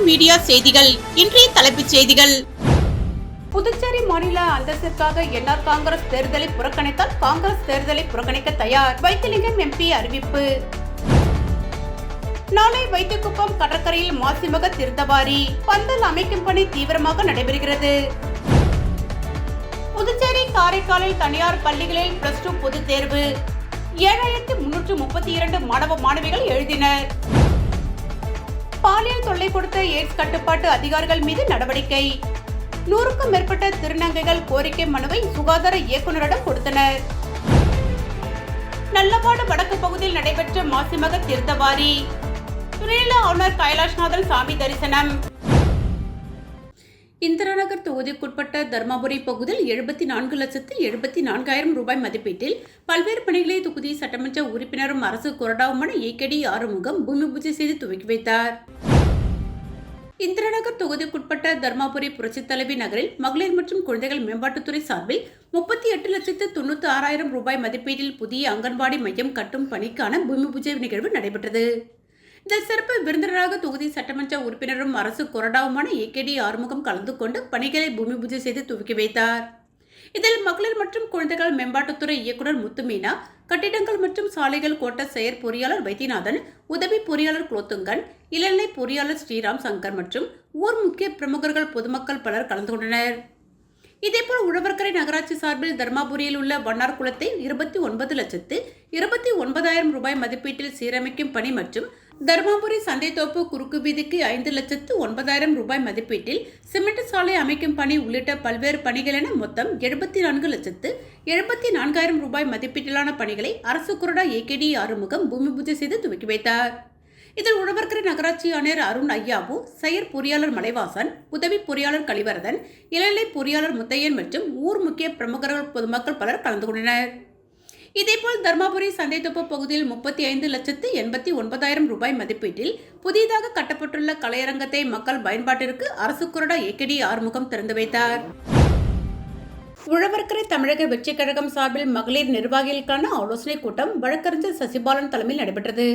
Media செய்திகள். இன்றைய தலைப்புச் செய்திகள். புதுச்சேரி மாநில அந்தஸ்திற்காக என்ஆர் காங்கிரஸ் தேர்தலை புறக்கணித்தால் காங்கிரஸ் தேர்தலை புறக்கணிக்க தயார். வைத்திலிங்கம் எம்பி அறிவிப்பு. நாளை வைத்திக்குப்பம் கடற்கரையில் மாசிமக தீர்த்தவாரி பந்தல் அமைக்கும் பணி தீவிரமாக நடைபெறுகிறது. புதுச்சேரி காரைக்காலில் தனியார் பள்ளிகளில் +2 பொதுத் தேர்வு 7332 மாணவ மாணவிகள் எழுதினர். பாலியல் தொல்லை கொடுத்த எய்ட்ஸ் கட்டுப்பாட்டு அதிகாரிகள் மீது நடவடிக்கை. 100க்கும் மேற்பட்ட திருநங்கைகள் கோரிக்கை மனுவை சுகாதார இயக்குநரிடம் கொடுத்தனர். நல்லவாடு வடக்கு பகுதியில் நடைபெற்ற மாசிமக தீர்த்தவாரி. துணைநிலை ஆளுநர் கைலாஷ்நாதன் சாமி தரிசனம். இந்திராநகர் தொகுதிக்குட்பட்ட தர்மபுரி பகுதியில் 74,74,000 ரூபாய் மதிப்பீட்டில் பல்வேறு பணிகளை தொகுதி சட்டமன்ற உறுப்பினரும் அரசு கொறடாவுமான ஏகேடி ஆறுமுகம் பூமி பூஜை செய்து துவக்கி வைத்தார். இந்திராநகர் தொகுதிக்குட்பட்ட தர்மபுரி புரட்சித் தலைவி நகரில் மகளிர் மற்றும் குழந்தைகள் மேம்பாட்டுத்துறை சார்பில் 38,96,000 ரூபாய் மதிப்பீட்டில் புதிய அங்கன்வாடி மையம் கட்டும் பணிக்கான பூமி பூஜை நிகழ்வு நடைபெற்றது. இதில் சிறப்பு விருந்தினராக தொகுதி சட்டமன்ற உறுப்பினரும் அரசு கொறடாவுமான ஏகேடி ஆறுமுகம் கலந்து கொண்டு பணிகளை பூமி பூஜை செய்து துவக்கி வைத்தார். இதில் மகளிர் மற்றும் குழந்தைகள் மேம்பாட்டுத்துறை இயக்குநர் முத்துமீனா, கட்டிடங்கள் மற்றும் சாலைகள் கோட்ட செயற் பொறியாளர் வைத்தியநாதன், உதவி பொறியாளர் குலோத்துங்கன், இளநிலை பொறியாளர் ஸ்ரீராம் சங்கர் மற்றும் ஊர் முக்கிய பிரமுகர்கள் பொதுமக்கள் பலர் கலந்து கொண்டனர். இதேபோல் உழவர்கரை நகராட்சி சார்பில் தர்மபுரியில் உள்ள வண்ணார் குளத்தை 29,29,000 ரூபாய் மதிப்பீட்டில் சீரமைக்கும் பணி மற்றும் தர்மபுரி சந்தைத்தோப்பு குறுக்கு வீதிக்கு 5,09,000 ரூபாய் மதிப்பீட்டில் சிமெண்ட் சாலை அமைக்கும் பணி உள்ளிட்ட பல்வேறு பணிகள் என மொத்தம் 74,74,000 ரூபாய் மதிப்பீட்டிலான பணிகளை அரசு கொறடா ஏகேடி ஆறுமுகம் பூமி பூஜை செய்து துவக்கி வைத்தார். இதில் உழவர்கரை நகராட்சி ஆணையர் அருண் ஐயாவு, செயற் பொறியாளர் மலைவாசன், உதவி பொறியாளர் கலிவரதன், இளநிலை பொறியாளர் முத்தையன் மற்றும் ஊர் முக்கிய பிரமுகர்கள் பொதுமக்கள் பலர் கலந்து கொண்டனர். இதேபோல் தர்மபுரி சந்தைத்தோப்பு பகுதியில் 35,89,000 ரூபாய் மதிப்பீட்டில் புதிதாக கட்டப்பட்டுள்ள கலையரங்கத்தை மக்கள் பயன்பாட்டிற்கு அரசு கொறடா ஏகேடி ஆறுமுகம் திறந்து வைத்தார். உழவர்கரை தமிழக வெற்றிக் கழகம் சார்பில் மகளிர் நிர்வாகிகளுக்கான ஆலோசனைக் கூட்டம் வழக்கறிஞர் சசிபாலன் தலைமையில் நடைபெற்றது.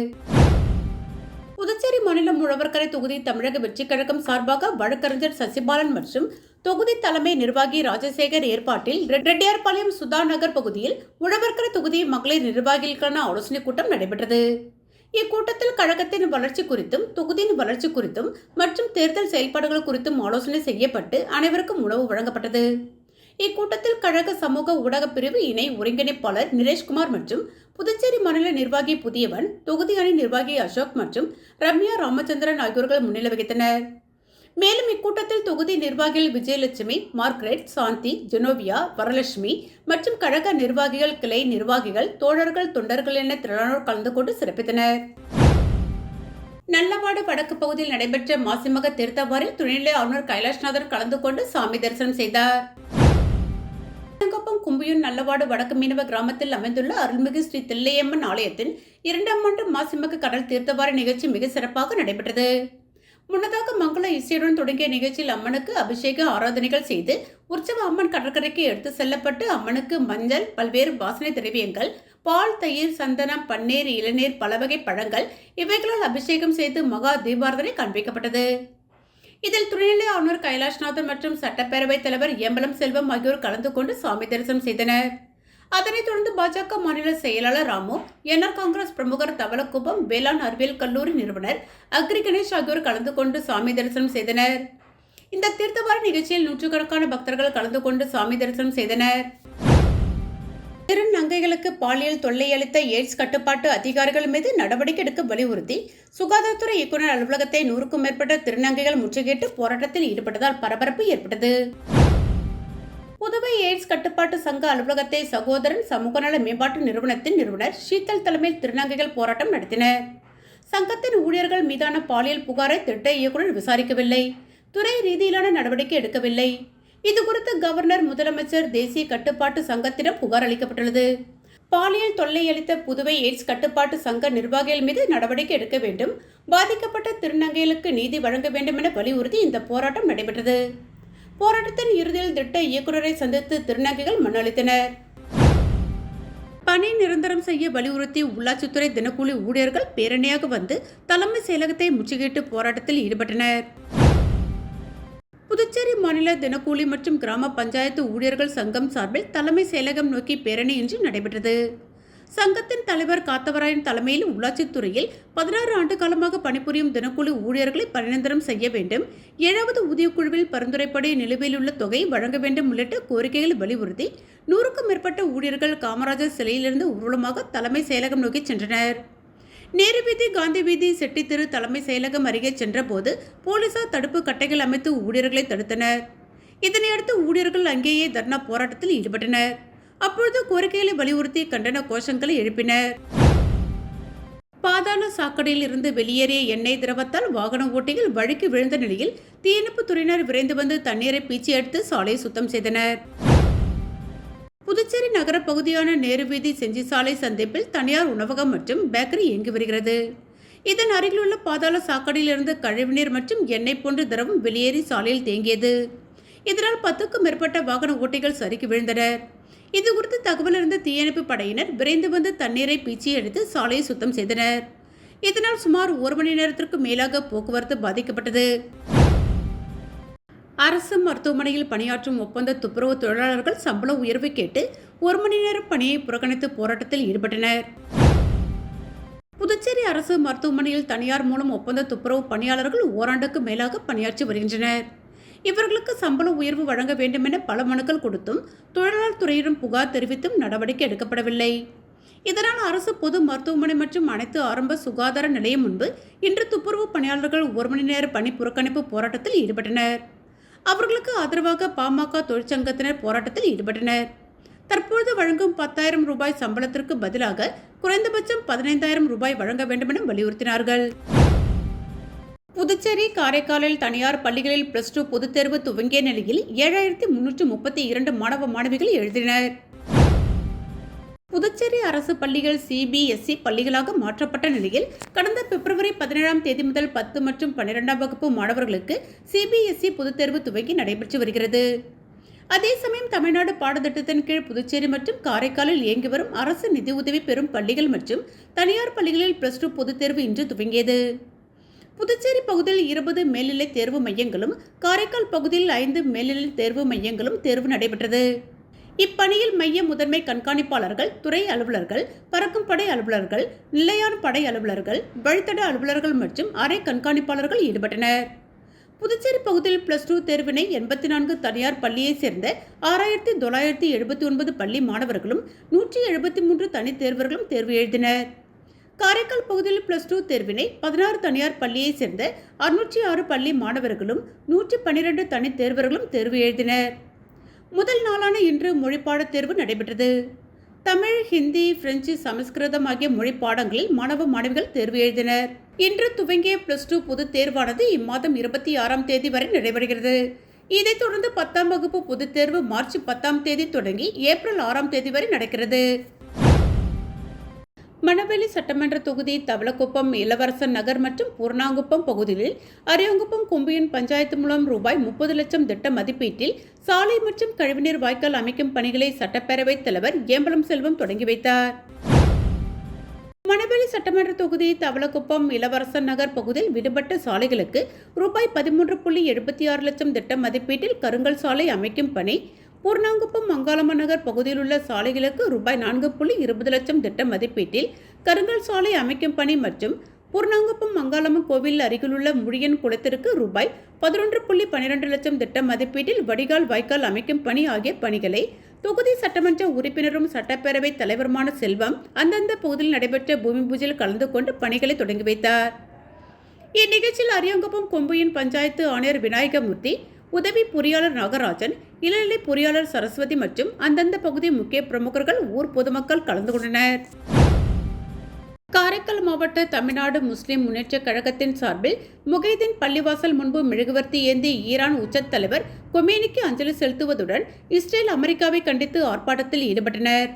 புதுச்சேரி மாநிலம் உழவர்கரை தொகுதி தமிழக வெற்றிக் கழகம் சார்பாக வழக்கறிஞர் சசிபாலன் மற்றும் தொகுதி தலைமை நிர்வாகி ராஜசேகர் ஏற்பாட்டில் ரெட்டியார்பாளையம் சுதா நகர் பகுதியில் உழவர்கரை தொகுதி மகளிர் நிர்வாகிகளுக்கான ஆலோசனைக் கூட்டம் நடைபெற்றது. இக்கூட்டத்தில் கழகத்தின் வளர்ச்சி குறித்தும் தொகுதியின் வளர்ச்சி குறித்தும் மற்றும் தேர்தல் செயல்பாடுகள் குறித்தும் ஆலோசனை செய்யப்பட்டு அனைவருக்கும் உணவு வழங்கப்பட்டது. இக்கூட்டத்தில் கழக சமூக ஊடக பிரிவு இணை ஒருங்கிணைப்பாளர் நிரேஷ்குமார் மற்றும் புதுச்சேரி மாநில நிர்வாகி புதியவன், தொகுதி அணி நிர்வாகி அசோக் மற்றும் ரம்யா ராமச்சந்திரன் ஆகியோர்கள் முன்னிலை வகித்தனர். மேலும் இக்கூட்டத்தில் தொகுதி நிர்வாகிகள் விஜயலட்சுமி, மார்க்ரெட், சாந்தி, ஜெனோவியா, வரலட்சுமி மற்றும் கழக நிர்வாகிகள், கிளை நிர்வாகிகள், தோழர்கள், தொண்டர்கள் என திரளானோர் கலந்து கொண்டு சிறப்பித்தனர். நல்லவாடு வடக்கு பகுதியில் நடைபெற்ற மாசிமக தீர்த்தவாரில் துணைநிலை ஆளுநர் கைலாஷ்நாதன் கலந்து கொண்டு சாமி தரிசனம் செய்தார். கும்பியூர் நல்லவாடு வடக்கு மீனவ கிராமத்தில் அமைந்துள்ள அருள்மிகு ஸ்ரீ தில்லையம்மன் ஆலயத்தின் 2ஆம் ஆண்டு மாசிமக கடல் தீர்த்தவாரி நிகழ்ச்சி மிக சிறப்பாக நடைபெற்றது. முன்னதாக மங்கள இசையுடன் தொடங்கிய நிகழ்ச்சியில் அம்மனுக்கு அபிஷேக ஆராதனைகள் செய்து உற்சவ அம்மன் கடற்கரைக்கு எடுத்து செல்லப்பட்டு அம்மனுக்கு மஞ்சள், பல்வேறு வாசனை திரவியங்கள், பால், தயிர், சந்தனம், பன்னீர், இளநீர், பலவகை பழங்கள் இவைகளால் அபிஷேகம் செய்து மகா தீபாராதனை காண்பிக்கப்பட்டது. இதில் துணைநிலை ஆளுநர் கைலாஷ்நாதன் மற்றும் சட்டப்பேரவைத் தலைவர் எம்பலம் செல்வம் ஆகியோர் கலந்து கொண்டு சாமி தரிசனம் செய்தனர். அதனைத் தொடர்ந்து பாஜக மாநில செயலாளர் ராமு, என்ஆர் காங்கிரஸ் பிரமுகர் தவளக்குப்பம் வேளாண் அறிவியல் கல்லூரி நிறுவனர் அக்ரி கணேஷ் ஆகியோர் கலந்து கொண்டு சாமி தரிசனம் செய்தனர். இந்த தீர்த்தவாரி நிகழ்ச்சியில் நூற்றுக்கணக்கான பக்தர்கள் கலந்து கொண்டு சாமி தரிசனம் செய்தனர். திருநங்கைகளுக்கு பாலியல் தொல்லை அளித்த எய்ட்ஸ் கட்டுப்பாட்டு அதிகாரிகள் மீது நடவடிக்கை எடுக்க வலியுறுத்தி சுகாதாரத்துறை இயக்குநர் அலுவலகத்தை 100க்கும் மேற்பட்ட திருநங்கைகள் முற்றுகையிட்டு போராட்டத்தில் ஈடுபட்டதால் பரபரப்பு ஏற்பட்டது. புதுவை எய்ட்ஸ் கட்டுப்பாட்டு சங்க அலுவலகத்தை சகோதரன் சமூக நல மேம்பாட்டு நிறுவனத்தின் நிறுவனர் ஷீதல் தலைமையில் திருநங்கைகள் போராட்டம் நடத்தினர். சங்கத்தின் ஊழியர்கள் மீதான பாலியல் புகாரை திட்ட இயக்குநர் விசாரிக்கவில்லை, துறை ரீதியிலான நடவடிக்கை எடுக்கவில்லை. இதுகுறித்து கவர்னர், முதலமைச்சர், தேசிய கட்டுப்பாட்டு சங்கத்திடம் புகார் அளிக்கப்பட்டுள்ளது. பாலியல் தொல்லை அளித்த புதுவை எய்ட்ஸ் கட்டுப்பாட்டு சங்க நிர்வாகிகள் மீது நடவடிக்கை எடுக்க வேண்டும், பாதிக்கப்பட்ட திருநங்கைகளுக்கு நீதி வழங்க வேண்டும் என வலியுறுத்தி இந்த போராட்டம் நடைபெற்றது. போராட்டத்தின் இறுதியில் திட்ட இயக்குநரை சந்தித்து திருநங்கைகள் மனு அளித்தனர். பணி நிரந்தரம் செய்ய வலியுறுத்தி உள்ளாட்சித்துறை தினக்கூலி ஊழியர்கள் பேரணியாக வந்து தலைமை செயலகத்தை முற்றுகையிட்டு போராட்டத்தில் ஈடுபட்டனர். புதுச்சேரி மாநில தினக்கூலி மற்றும் கிராம பஞ்சாயத்து ஊழியர்கள் சங்கம் சார்பில் தலைமை செயலகம் நோக்கி பேரணி இன்று நடைபெற்றது. சங்கத்தின் தலைவர் காத்தவராயன் தலைமையில் உள்ளாட்சித்துறையில் 16 ஆண்டு காலமாக பணிபுரியும் தினக்கூலி ஊழியர்களை பணிநிரந்தரம் செய்ய வேண்டும், 7வது ஊதியக்குழுவில் பரிந்துரைப்படி நிலுவையில் உள்ள தொகை வழங்க வேண்டும் உள்ளிட்ட கோரிக்கைகளை வலியுறுத்தி 100க்கும் மேற்பட்ட ஊழியர்கள் காமராஜர் சிலையிலிருந்து ஊர்வலமாக தலைமை செயலகம் நோக்கி சென்றனர். நேரு வீதி, காந்தி வீதி, செட்டித்தெரு தலைமை செயலகம் அருகே சென்றபோது போலீசார் தடுப்பு கட்டைகள் அமைத்து ஊழியர்களை தடுத்தனர். இதனையடுத்து ஊழியர்கள் அங்கேயே தர்ணா போராட்டத்தில் ஈடுபட்டனர். அப்பொழுது கோரிக்கைகளை வலியுறுத்தி கண்டன கோஷங்களை எழுப்பினர். பாதாள சாக்கடையில் இருந்து வெளியேறிய எண்ணெய் திரவத்தால் வாகன ஓட்டிகள் வழுக்கி விழுந்த நிலையில் தீயணைப்பு துறையினர் விரைந்து வந்து தண்ணீரை பீச்சி எடுத்து சாலையை சுத்தம் செய்தனர். புதுச்சேரி நகர பகுதியான நேரு வீதி, செஞ்சி சாலை சந்திப்பில் தனியார் உணவகம் மற்றும் பேக்கரி இயங்கி வருகிறது. இதன் அருகிலுள்ள பாதாள சாக்கடையிலிருந்து கழிவுநீர் மற்றும் எண்ணெய் போன்ற திரவம் வெளியேறி சாலையில் தேங்கியது. இதனால் 10க்கும் மேற்பட்ட வாகன ஓட்டிகள் சறுக்கி விழுந்தனர். இது குறித்து தகவல் அறிந்த தீயணைப்பு படையினர் விரைந்து வந்து தண்ணீரை பீச்சி எடுத்து சாலையை சுத்தம் செய்தனர். இதனால் சுமார் 1 மணி நேரத்திற்கு மேலாக போக்குவரத்து பாதிக்கப்பட்டது. அரசு மருத்துவமனையில் பணியாற்றும் ஒப்பந்த துப்புரவு தொழிலாளர்கள் சம்பள உயர்வு கேட்டு 1 மணி நேரம் பணியை புறக்கணித்து போராட்டத்தில் ஈடுபட்டனர். புதுச்சேரி அரசு மருத்துவமனையில் தனியார் மூலம் ஒப்பந்த துப்புரவு பணியாளர்கள் ஓராண்டுக்கு மேலாக பணியாற்றி வருகின்றனர். இவர்களுக்கு சம்பள உயர்வு வழங்க வேண்டும் என பல மனுக்கள் கொடுத்தும் தொழிலாளர் துறையிடம் புகார் தெரிவித்தும் நடவடிக்கை எடுக்கப்படவில்லை. இதனால் அரசு பொது மருத்துவமனை மற்றும் அனைத்து ஆரம்ப சுகாதார நிலையம் முன்பு இன்று துப்புரவு பணியாளர்கள் 1 மணி நேர பணி புறக்கணிப்பு போராட்டத்தில் ஈடுபட்டனர். அவர்களுக்கு ஆதரவாக பாமக தொழிற்சங்கத்தினர் போராட்டத்தில் ஈடுபட்டனர். தற்போது வழங்கும் 10,000 ரூபாய் சம்பளத்திற்கு பதிலாக குறைந்தபட்சம் 15,000 ரூபாய் வழங்க வேண்டும் என வலியுறுத்தினார்கள். புதுச்சேரி, காரைக்காலில் தனியார் பள்ளிகளில் +2 பொதுத் தேர்வு துவங்கிய நிலையில் 7,332 மாணவ மாணவிகள் எழுதினர். புதுச்சேரி அரசு பள்ளிகள் CBSE பள்ளிகளாக மாற்றப்பட்ட நிலையில் கடந்த பிப்ரவரி 17ஆம் தேதி முதல் 10 மற்றும் 12ஆம் வகுப்பு மாணவர்களுக்கு CBSE பொதுத் தேர்வு துவங்கி நடைபெற்று வருகிறது. அதே சமயம் தமிழ்நாடு பாடத்திட்டத்தின் கீழ் புதுச்சேரி மற்றும் காரைக்காலில் இயங்கி வரும் அரசு நிதியுதவி பெறும் பள்ளிகள் மற்றும் தனியார் பள்ளிகளில் +2 பொதுத் தேர்வு இன்று துவங்கியது. புதுச்சேரி பகுதியில் 20 மேல்நிலை தேர்வு மையங்களும், காரைக்கால் பகுதியில் 5 மேல்நிலை தேர்வு மையங்களும் தேர்வு நடைபெற்றது. இப்பணியில் மைய முதன்மை கண்காணிப்பாளர்கள், துறை அலுவலர்கள், பறக்கும் படை அலுவலர்கள், நிலையான படை அலுவலர்கள், வழித்தட அலுவலர்கள் மற்றும் அறை கண்காணிப்பாளர்கள் ஈடுபட்டனர். புதுச்சேரி பகுதியில் +2 தேர்வினை 84 தனியார் பள்ளியைச் சேர்ந்த 6,979 பள்ளி மாணவர்களும் 173 தனித் தேர்வர்களும் தேர்வு எழுதினர். காரைக்கால் பகுதியில் +2 தேர்வினை 16 தனியார் பள்ளியைச் சேர்ந்த 606 பள்ளி மாணவர்களும் 112 தனித் தேர்வர்களும் தேர்வு எழுதினர். முதல் நாளான இன்று மொழிப்பாடத் தேர்வு நடைபெற்றது. தமிழ், ஹிந்தி, பிரெஞ்சு, சமஸ்கிருதம் ஆகிய மொழி பாடங்களில் மாணவ மாணவிகள் தேர்வு எழுதினர். இன்று துவங்கிய +2 பொதுத் தேர்வானது இம்மாதம் 26ஆம் தேதி வரை நடைபெறுகிறது. இதைத் தொடர்ந்து 10ஆம் வகுப்பு பொதுத் தேர்வு மார்ச் 10ஆம் தேதி தொடங்கி ஏப்ரல் 6ஆம் தேதி வரை நடக்கிறது. மணவெளி சட்டமன்ற தொகுதி தவளக்குப்பம், இளவரசன் நகர் மற்றும் பூர்ணாங்குப்பம் பகுதிகளில் அரியாங்குப்பம் கொம்பியின் பஞ்சாயத்து மூலம் ரூபாய் 30 லட்சம் திட்ட மதிப்பீட்டில் சாலை மற்றும் கழிவுநீர் வாய்க்கால் அமைக்கும் பணிகளை சட்டப்பேரவைத் தலைவர் ஏம்பலம் செல்வம் தொடங்கி வைத்தார். மணவெளி சட்டமன்ற தொகுதி தவளக்குப்பம், இளவரசன் நகர் பகுதியில் விடுபட்ட சாலைகளுக்கு ரூபாய் 13.76 லட்சம் திட்ட மதிப்பீட்டில் கருங்கல் சாலை அமைக்கும் பணி, பூர்ணாங்குப்பம், மங்காளம்ம நகர் பகுதியில் உள்ள சாலைகளுக்கு ரூபாய் 4.20 லட்சம் திட்ட மதிப்பீட்டில் கருங்கல் சாலை அமைக்கும் பணி மற்றும் பூர்ணாங்குப்பம் மங்காளம்மன் கோவில் அருகிலுள்ள முழியன் குளத்திற்கு ரூபாய் 11.12 லட்சம் திட்ட மதிப்பீட்டில் வடிகால் வாய்க்கால் அமைக்கும் பணி ஆகிய பணிகளை தொகுதி சட்டமன்ற உறுப்பினரும் சட்டப்பேரவை தலைவருமான செல்வம் அந்தந்த பகுதியில் நடைபெற்ற பூமி பூஜையில் கலந்து கொண்டு பணிகளை தொடங்கி வைத்தார். இந்நிகழ்ச்சியில் அரியாங்குப்பம் கொம்பியின் பஞ்சாயத்து ஆணையர் விநாயகமூர்த்தி, உதவி பொறியாளர் நாகராஜன், இளநிலை பொறியாளர் சரஸ்வதி மற்றும் அந்தந்த பகுதி முக்கிய பிரமுகர்கள், ஊர் பொதுமக்கள் கலந்து கொண்டனர். காரைக்கால் மாவட்ட தமிழ்நாடு முஸ்லிம் முன்னேற்ற கழகத்தின் சார்பில் முகைதீன் பள்ளிவாசல் முன்பு மெழுகுவர்த்தி ஏந்தி ஈரான் உச்சத் தலைவர் கொமேனிக்கு அஞ்சலி செலுத்துவதுடன் இஸ்ரேல், அமெரிக்காவை கண்டித்து ஆர்ப்பாட்டத்தில் ஈடுபட்டனர்.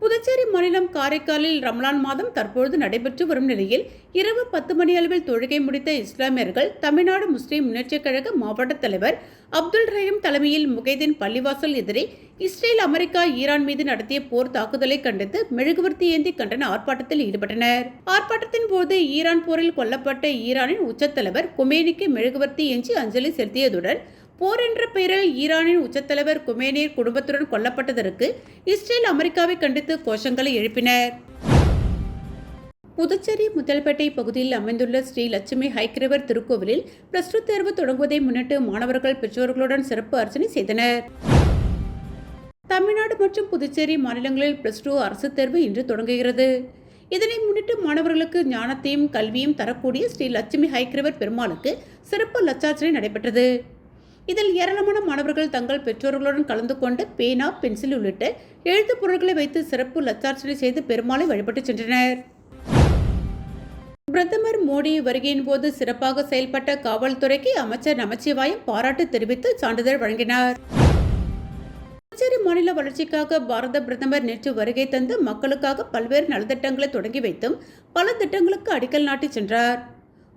புதுச்சேரி மாநிலம் காரைக்காலில் ரமலான் மாதம் தற்பொழுது நடைபெற்று வரும் நிலையில் இரவு 10 மணி அளவில் தொழுகை முடித்த இஸ்லாமியர்கள் தமிழ்நாடு முஸ்லிம் முன்னேற்றக் கழக மாவட்ட தலைவர் அப்துல் ரஹீம் தலைமையில் முகைதீன் பள்ளிவாசல் எதிரே இஸ்ரேல், அமெரிக்கா, ஈரான் மீது நடத்திய போர் தாக்குதலை கண்டித்து மெழுகுவர்த்தி ஏந்தி கண்டன ஆர்ப்பாட்டத்தில் ஈடுபட்டனர். ஆர்ப்பாட்டத்தின் போது ஈரான் போரில் கொல்லப்பட்ட ஈரானின் உச்சத்தலைவர் கொமேனிக்கு மெழுகுவர்த்தி ஏந்தி அஞ்சலி செலுத்தியதுடன் போர் என்ற பெயரில் ஈரானின் உச்சத்தலைவர் கொமேனியர் குடும்பத்துடன் கொல்லப்பட்டதற்கு இஸ்ரேல், அமெரிக்காவை கண்டித்து கோஷங்களை எழுப்பினர். புதுச்சேரி முதல்பேட்டை பகுதியில் அமைந்துள்ள ஸ்ரீ லட்சுமி ஹைக்கிரவர் திருக்கோவிலில் +2 தேர்வு தொடங்குவதை முன்னிட்டு மாணவர்கள் பெற்றோர்களுடன் சிறப்பு அர்ச்சனை செய்தனர். தமிழ்நாடு மற்றும் புதுச்சேரி மாநிலங்களில் +2 அரசு தேர்வு இன்று தொடங்குகிறது. இதனை முன்னிட்டு மாணவர்களுக்கு ஞானத்தையும் கல்வியும் தரக்கூடிய ஸ்ரீ லட்சுமி ஹைக்கிரவர் பெருமாளுக்கு சிறப்பு லட்சார்ச்சனை நடைபெற்றது. இதில் ஏராளமான மாணவர்கள் தங்கள் பெற்றோர்களுடன் கலந்து கொண்டு பேனா, பென்சில் உள்ளிட்ட எழுத்துப் பொருட்களை வைத்து சிறப்பு லட்சார்ச்சனை செய்து பெருமாளை வழிபட்டு சென்றனர். பிரதமர் மோடி வருகையின் போது சிறப்பாக செயல்பட்ட காவல்துறைக்கு அமைச்சர் நமச்சிவாயம் பாராட்டு தெரிவித்து சான்றிதழ் வழங்கினார். புதுச்சேரி மாநில வளர்ச்சிக்காக பாரத பிரதமர் நேற்று வருகை தந்து மக்களுக்காக பல்வேறு நலத்திட்டங்களை தொடங்கி வைத்தும் பல திட்டங்களுக்கு அடிக்கல் நாட்டி சென்றார்.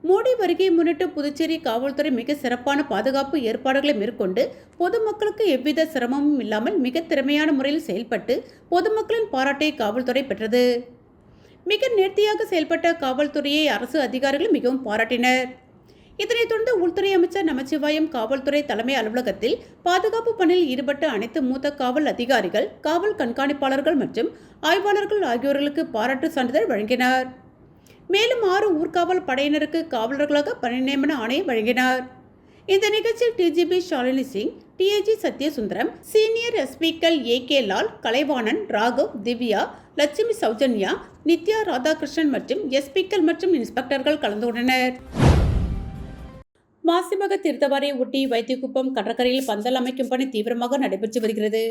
மோடி வருகையை முன்னிட்டு புதுச்சேரி காவல்துறை மிக சிறப்பான பாதுகாப்பு ஏற்பாடுகளை மேற்கொண்டு பொதுமக்களுக்கு எவ்வித சிரமமும் இல்லாமல் மிக திறமையான முறையில் செயல்பட்டு பொதுமக்களின் பாராட்டை காவல்துறை பெற்றது. மிக நேர்த்தியாக செயல்பட்ட காவல்துறையை அரசு அதிகாரிகள் மிகவும் பாராட்டினர். இதனைத் தொடர்ந்து உள்துறை அமைச்சர் நமச்சிவாயம் காவல்துறை தலைமை அலுவலகத்தில் பாதுகாப்பு பணியில் ஈடுபட்ட அனைத்து மூத்த காவல் அதிகாரிகள், காவல் கண்காணிப்பாளர்கள் மற்றும் ஆய்வாளர்கள் ஆகியோர்களுக்கு பாராட்டு சான்றிதழ் வழங்கினார். மேலும் 6 ஊர்காவல் படையினருக்கு காவலர்களாக பணி நியமன ஆணையை வழங்கினார். இந்த நிகழ்ச்சியில் DGP Shalini Singh, DIG Sathyasundaram, senior எஸ்பிக்கள் AK லால், கலைவாணன், ராகவ், திவ்யா, லட்சுமி சௌஜன்யா, நித்யா ராதாகிருஷ்ணன் மற்றும் எஸ்பிக்கள் மற்றும் இன்ஸ்பெக்டர்கள் கலந்து கொண்டனர். மாசிமக தீர்த்தவாரியை ஒட்டி வைத்தியகுப்பம் கடற்கரையில் பந்தல் அமைக்கும் பணி தீவிரமாக நடைபெற்று வருகிறது.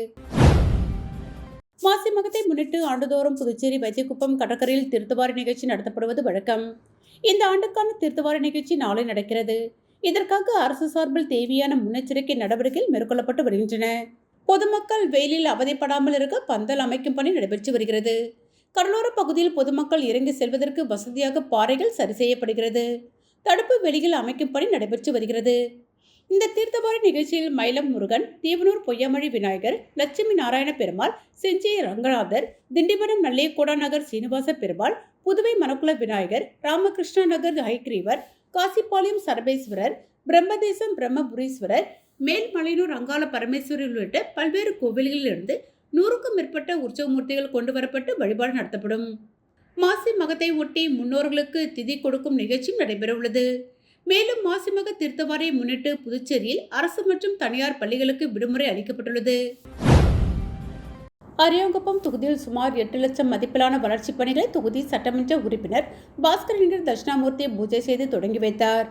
மாசி மகத்தை முன்னிட்டு ஆண்டுதோறும் புதுச்சேரி வைத்தியகுப்பம் கடற்கரையில் தீர்த்தவாரி நிகழ்ச்சி நடத்தப்படுவது வழக்கம். இந்த ஆண்டுக்கான தீர்த்தவாரி நிகழ்ச்சி நாளை நடக்கிறது. இதற்காக அரசு சார்பில் தேவையான முன்னெச்சரிக்கை நடவடிக்கைகள் மேற்கொள்ளப்பட்டு வருகின்றன. பொதுமக்கள் வெயிலில் அவதிப்படாமல் இருக்க பந்தல் அமைக்கும் பணி நடைபெற்று வருகிறது. கடலோர பகுதியில் பொதுமக்கள் இறங்கி செல்வதற்கு வசதியாக பாறைகள் சரி செய்யப்படுகிறது. தடுப்பு வேலிகள் அமைக்கும் பணி நடைபெற்று வருகிறது. இந்த தீர்த்தவாரி நிகழ்ச்சியில் மயிலம் முருகன், தீவனூர் பொய்யாமொழி விநாயகர், லட்சுமி நாராயண பெருமாள், செஞ்சி ரங்கநாதர், திண்டிவனம் நல்லேகோடா நகர் சீனிவாச பெருமாள், புதுவை மணக்குள விநாயகர், ராமகிருஷ்ணா நகர் ஹைகிரீவர், காசிப்பாளையம் சரபேஸ்வரர், பிரம்மதேசம் பிரம்மபுரீஸ்வரர், மேல்மலையனூர் அங்காள பரமேஸ்வரர் உள்ளிட்ட பல்வேறு கோவில்களிலிருந்து 100க்கும் மேற்பட்ட உற்சவமூர்த்திகள் கொண்டு வரப்பட்டு வழிபாடு நடத்தப்படும். மாசி மகத்தை ஒட்டி முன்னோர்களுக்கு திதி கொடுக்கும் நிகழ்ச்சியும் நடைபெறவுள்ளது. மேலும் மாசிமக தீர்த்தவாரியை முன்னிட்டு புதுச்சேரியில் அரசு மற்றும் தனியார் பள்ளிகளுக்கு விடுமுறை அளிக்கப்பட்டுள்ளது. அரியாங்குப்பம் தொகுதியில் சுமார் 8 லட்சம் மதிப்பிலான வளர்ச்சிப் பணிகளை தொகுதி சட்டமன்ற உறுப்பினர் பாஸ்கரன் தட்சிணாமூர்த்தி பூஜை செய்து தொடங்கி வைத்தார்.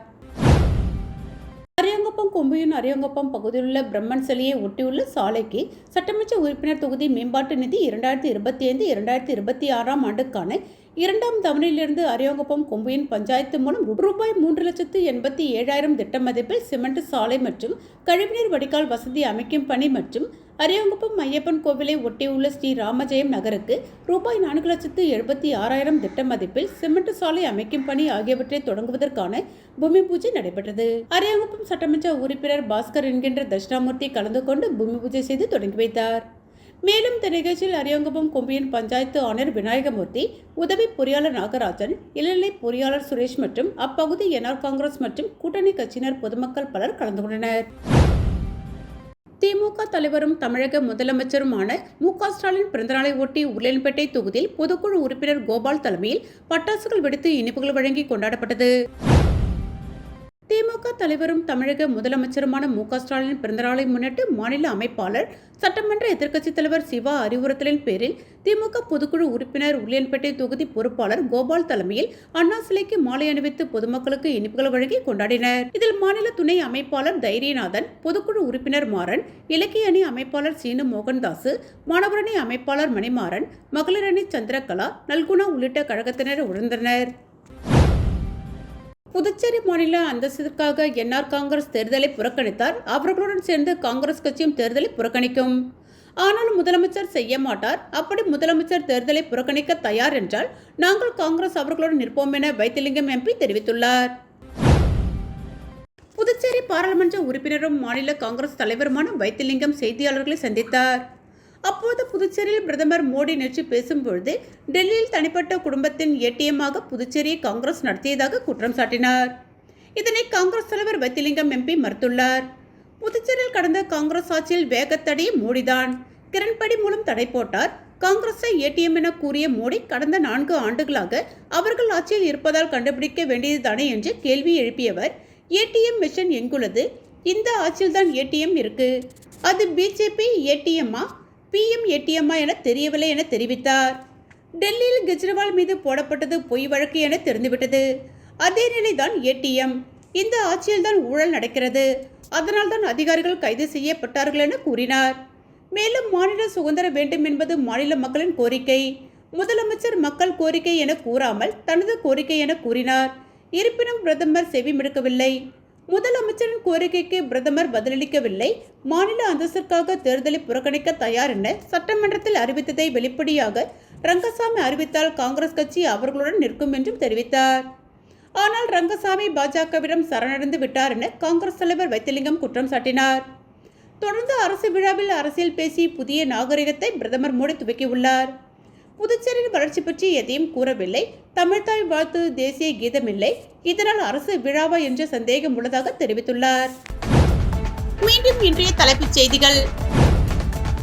அரியாங்குப்பம் கொம்புயூன் அரியாங்குப்பம் பகுதியில் உள்ள பிரம்மன் சிலையை ஒட்டியுள்ள சாலைக்கு சட்டமன்ற உறுப்பினர் தொகுதி மேம்பாட்டு நிதி 2025-2026 ஆண்டுக்கான 2ஆம் தவணையிலிருந்து அரியாங்குப்பம் கொம்புயூன் பஞ்சாயத்து மூலம் ரூபாய் 3,87,000 திட்ட மதிப்பில் சிமெண்ட் சாலை மற்றும் கழிவுநீர் வடிகால் வசதி அமைக்கும் பணி மற்றும் அரியாங்குப்பம் ஐயப்பன் கோவிலை ஒட்டியுள்ள ஸ்ரீ ராமஜெயம் நகருக்கு ரூபாய் 4,76,000 திட்ட மதிப்பில் சிமெண்ட் சாலை அமைக்கும் பணி ஆகியவற்றை தொடங்குவதற்கான பூமி பூஜை நடைபெற்றது. அரியாங்குப்பம் சட்டமன்ற உறுப்பினர் பாஸ்கர் என்கின்ற தட்சிணாமூர்த்தி கலந்து கொண்டு பூமி பூஜை செய்து தொடங்கி வைத்தார். மேலும் இந்த நிகழ்ச்சியில் அரியாங்குப்பம் கொம்பியன் பஞ்சாயத்து ஆணையர் விநாயகமூர்த்தி, உதவி பொறியாளர் நாகராஜன், இளநிலை பொறியாளர் சுரேஷ் மற்றும் அப்பகுதி என்ஆர் காங்கிரஸ் மற்றும் கூட்டணி கட்சியினர் பொதுமக்கள் பலர் கலந்து கொண்டனர். திமுக தலைவரும் தமிழக முதலமைச்சருமான மு.க. ஸ்டாலின் பிறந்தநாளை ஒட்டி உருளையன்பேட்டை தொகுதியில் பொதுக்குழு உறுப்பினர் கோபால் தலைமையில் பட்டாசுகள் வெடித்து இனிப்புகள் வழங்கி கொண்டாடப்பட்டது. திமுக தலைவரும் தமிழக முதலமைச்சருமான மு.க. ஸ்டாலின் பிறந்தநாளை முன்னிட்டு மாநில அமைப்பாளர், சட்டமன்ற எதிர்க்கட்சித் தலைவர் சிவா அறிவுறுத்தலின் பேரில் திமுக பொதுக்குழு உறுப்பினர் உருளையன்பேட்டை தொகுதி பொறுப்பாளர் கோபால் தலைமையில் அண்ணா சிலைக்கு மாலை அணிவித்து பொதுமக்களுக்கு இனிப்புகள் வழங்கி கொண்டாடினர். இதில் மாநில துணை அமைப்பாளர் தைரியநாதன், பொதுக்குழு உறுப்பினர் மாறன், இலக்கிய அணி அமைப்பாளர் சீனு மோகன்தாசு, மாணவரணி அமைப்பாளர் மணிமாறன், மகளிர் அணி சந்திரகலா, நல்குணா உள்ளிட்ட கழகத்தினர் உணர்ந்தனர். புதுச்சேரி மாநில அந்தஸ்திற்காக என்ஆர் காங்கிரஸ் தேர்தலை புறக்கணித்தார். அவர்களுடன் சேர்ந்து காங்கிரஸ் கட்சியும் தேர்தலை புறக்கணிக்கும். ஆனால் முதலமைச்சர் செய்ய மாட்டார். அப்படி முதலமைச்சர் தேர்தலை புறக்கணிக்க தயார் என்றால் நாங்கள் காங்கிரஸ் அவர்களுடன் நிற்போம் என வைத்திலிங்கம் எம்பி தெரிவித்துள்ளார். புதுச்சேரி பாராளுமன்ற உறுப்பினரும் மாநில காங்கிரஸ் தலைவருமான வைத்திலிங்கம் செய்தியாளர்களை சந்தித்தார். அப்போது புதுச்சேரியில் பிரதமர் மோடி நேற்று பேசும்பொழுது டெல்லியில் தனிப்பட்ட குடும்பத்தின் ஏடிஎம்மாக புதுச்சேரியை காங்கிரஸ் நடத்தியதாக குற்றம் சாட்டினார். இதனை காங்கிரஸ் தலைவர் வைத்திலிங்கம் எம்பி மறுத்துள்ளார். புதுச்சேரியில் கடந்த காங்கிரஸ் ஆட்சியில் வேகத்தடையே மோடிதான். கிரண்பேடி மூலம் தடை போட்டார். காங்கிரஸை ஏடிஎம் என கூறிய மோடி கடந்த 4 ஆண்டுகளாக அவர்கள் ஆட்சியில் இருப்பதால் கண்டுபிடிக்க வேண்டியதுதானே என்று கேள்வி எழுப்பியவர், ஏடிஎம் மிஷன் எங்குள்ளது? இந்த ஆட்சியில்தான் ஏடிஎம் இருக்கு. அது பிஜேபி ஏடிஎம்மா பிஎம் ஏடிஎம்மா என தெரியவில்லை என தெரிவித்தார். டெல்லியில் கெஜ்ரிவால் மீது போடப்பட்டது பொய் வழக்கு என தெரிந்துவிட்டது. அதே நிலைதான் ஏடிஎம். இந்த ஆட்சியில்தான் ஊழல் நடக்கிறது. அதனால்தான் அதிகாரிகள் கைது செய்யப்பட்டார்கள் என கூறினார். மேலும் மாநில சுதந்திரம் வேண்டும் என்பது மாநில மக்களின் கோரிக்கை. முதலமைச்சர் மக்கள் கோரிக்கை என கூறாமல் தனது கோரிக்கை என கூறினார். இருப்பினும் பிரதமர் செவிமடுக்கவில்லை. முதலமைச்சரின் கோரிக்கைக்கு பிரதமர் பதிலளிக்கவில்லை. மாநில அந்தஸ்திற்காக தேர்தலை புறக்கணிக்க தயார் என சட்டமன்றத்தில் அறிவித்ததை வெளிப்படையாக ரங்கசாமி அறிவித்தால் காங்கிரஸ் கட்சி அவர்களுடன் நிற்கும் என்றும் தெரிவித்தார். ஆனால் ரங்கசாமி பாஜகவிடம் சரணடைந்து விட்டார் என காங்கிரஸ் தலைவர் வைத்திலிங்கம் குற்றம் சாட்டினார். தொடர்ந்து அரசு விழாவில் அரசியல் பேசி புதிய நாகரிகத்தை பிரதமர் மோடி துவக்கியுள்ளார். புதுச்சேரியின் வளர்ச்சி பற்றி எதையும் கூறவில்லை. தமிழ்தாய் வாழ்த்து தேசிய கீதம் இல்லை. இதனால் அரசு விழாவா என்ற சந்தேகம் உள்ளதாக தெரிவித்துள்ளார். மீண்டும் இன்றைய தலைப்புச் செய்திகள்.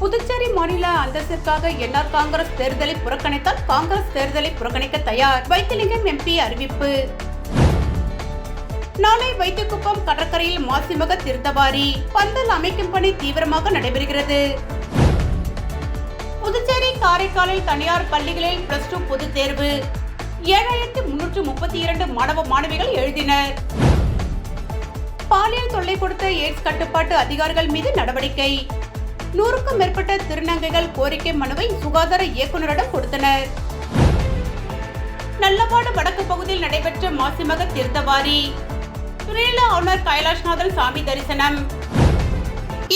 புதுச்சேரி மாநில அந்தஸ்திற்காக என்ஆர் காங்கிரஸ் தேர்தலை புறக்கணித்தால் காங்கிரஸ் தேர்தலை புறக்கணிக்க தயார். வைத்திலிங்கம் எம்பி அறிவிப்பு. நாளை வைத்திக்குப்பம் கடற்கரையில் மாசிமக தீர்த்தவாரி பந்தல் அமைக்கும் பணி தீவிரமாக நடைபெறுகிறது. புதுச்சேரி காரைக்காலில் தனியார் பள்ளிகளில் +2 பொதுத் தேர்வு 7332 மாணவ மாணவிகள் எழுதினர். பாலியல் தொல்லை கொடுத்த எய்ட்ஸ் கட்டுப்பாட்டு அதிகாரிகள் மீது நடவடிக்கை. 100க்கும் மேற்பட்ட திருநங்கைகள் கோரிக்கை மனுவை சுகாதார இயக்குநரிடம் கொடுத்தனர். நல்லவாடு வடக்கு பகுதியில் நடைபெற்ற மாசிமக தீர்த்தவாரி. துணைநிலை ஆளுநர் கைலாஷ்நாதன் சாமி தரிசனம்.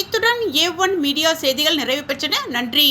இத்துடன் A1 மீடியா செய்திகள் நிறைவு பெற்றன. நன்றி.